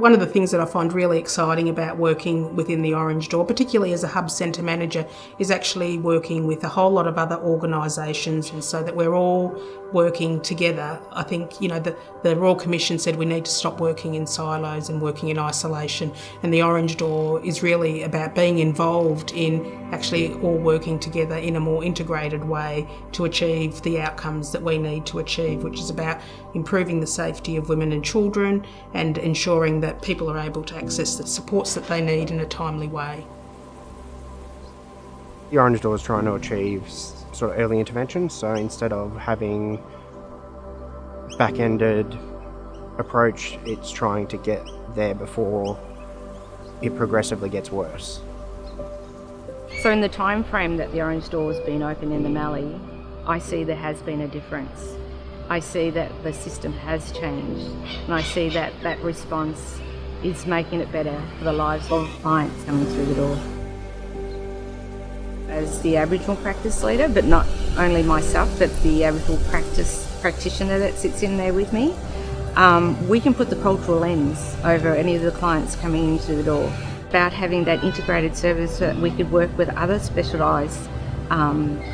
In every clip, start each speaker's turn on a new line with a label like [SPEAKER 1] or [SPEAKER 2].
[SPEAKER 1] One of the things that I find really exciting about working within the Orange Door, particularly as a hub centre manager, is actually working with a whole lot of other organisations, and so that we're all working together. I think, the Royal Commission said we need to stop working in silos and working in isolation, and the Orange Door is really about being involved in actually all working together in a more integrated way to achieve the outcomes that we need to achieve, which is about improving the safety of women and children and ensuring that people are able to access the supports that they need in a timely way.
[SPEAKER 2] The Orange Door is trying to achieve sort of early intervention, so instead of having back-ended approach, it's trying to get there before it progressively gets worse.
[SPEAKER 3] So in the time frame that the Orange Door has been open in the Mallee, I see there has been a difference. I see that the system has changed, and I see that that response is making it better for the lives of clients coming through the door. As the Aboriginal practice leader, but not only myself, but the Aboriginal practitioner that sits in there with me, we can put the cultural lens over any of the clients coming in through the door. About having that integrated service so that we could work with other specialised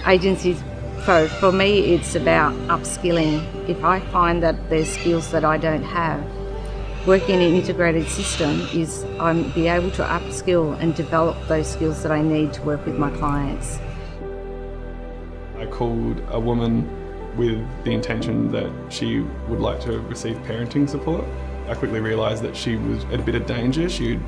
[SPEAKER 3] agencies. So for me, it's about upskilling. If I find that there's skills that I don't have, working in an integrated system is I'm be able to upskill and develop those skills that I need to work with my clients.
[SPEAKER 4] I called a woman with the intention that she would like to receive parenting support. I quickly realised that she was at a bit of danger. She'd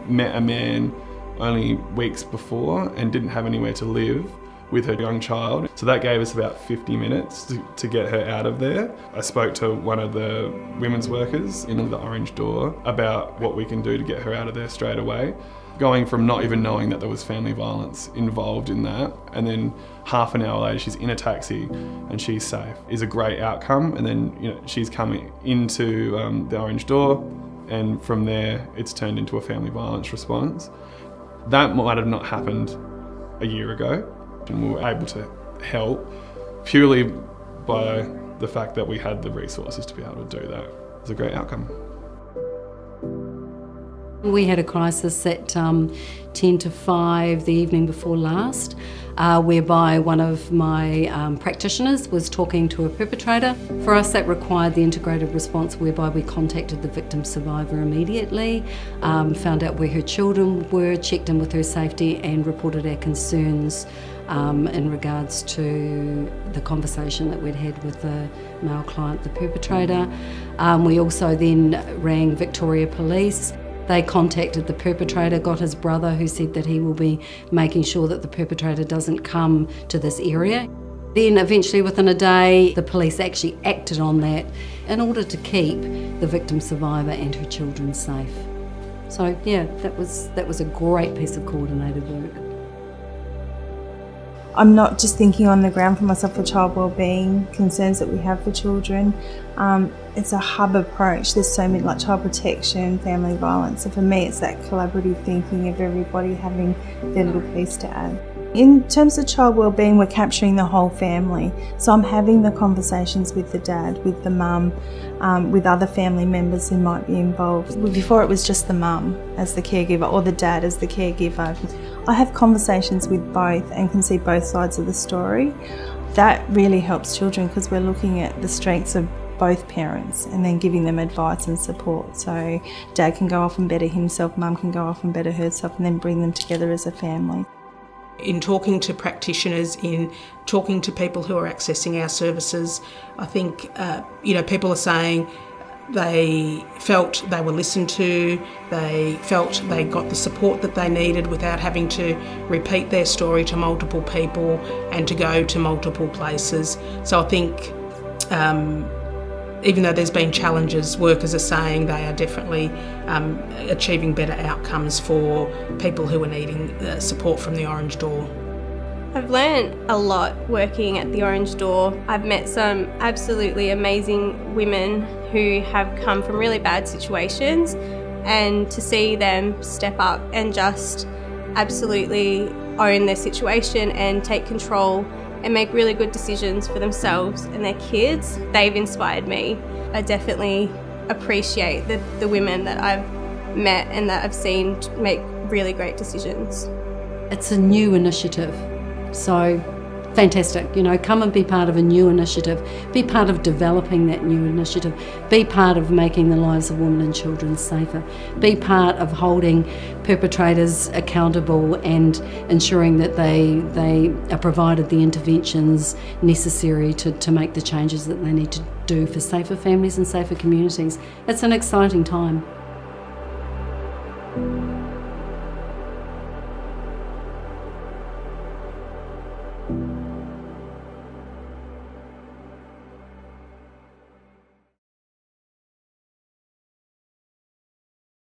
[SPEAKER 4] met a man only weeks before and didn't have anywhere to live with her young child. So that gave us about 50 minutes to get her out of there. I spoke to one of the women's workers in the Orange Door about what we can do to get her out of there straight away. Going from not even knowing that there was family violence involved in that, and then half an hour later she's in a taxi and she's safe, is a great outcome. And then she's coming into the Orange Door, and from there it's turned into a family violence response. That might have not happened a year ago, and we were able to help purely by the fact that we had the resources to be able to do that. It's a great outcome.
[SPEAKER 5] We had a crisis at 10 to 5 the evening before last, whereby one of my practitioners was talking to a perpetrator. For us, that required the integrated response whereby we contacted the victim survivor immediately, found out where her children were, checked in with her safety and reported our concerns in regards to the conversation that we'd had with the male client, the perpetrator. We also then rang Victoria Police. They contacted the perpetrator, got his brother who said that he will be making sure that the perpetrator doesn't come to this area. Then eventually within a day, the police actually acted on that in order to keep the victim survivor and her children safe. So yeah, that was a great piece of coordinated work.
[SPEAKER 6] I'm not just thinking on the ground for myself for child wellbeing concerns that we have for children. It's a hub approach. There's so many, like child protection, family violence. So for me, it's that collaborative thinking of everybody having their little piece to add. In terms of child wellbeing, we're capturing the whole family. So I'm having the conversations with the dad, with the mum, with other family members who might be involved. Before it was just the mum as the caregiver or the dad as the caregiver. I have conversations with both and can see both sides of the story. That really helps children because we're looking at the strengths of both parents and then giving them advice and support. So dad can go off and better himself, mum can go off and better herself, and then bring them together as a family.
[SPEAKER 1] In talking to practitioners, in talking to people who are accessing our services, I think people are saying they felt they were listened to, they felt they got the support that they needed without having to repeat their story to multiple people and to go to multiple places. So I think even though there's been challenges, workers are saying they are definitely achieving better outcomes for people who are needing support from the Orange Door.
[SPEAKER 7] I've learned a lot working at the Orange Door. I've met some absolutely amazing women who have come from really bad situations, and to see them step up and just absolutely own their situation and take control and make really good decisions for themselves and their kids, they've inspired me. I definitely appreciate the women that I've met and that I've seen make really great decisions.
[SPEAKER 5] It's a new initiative, so fantastic. Come and be part of a new initiative, be part of developing that new initiative, be part of making the lives of women and children safer, be part of holding perpetrators accountable and ensuring that they are provided the interventions necessary to make the changes that they need to do for safer families and safer communities. It's an exciting time.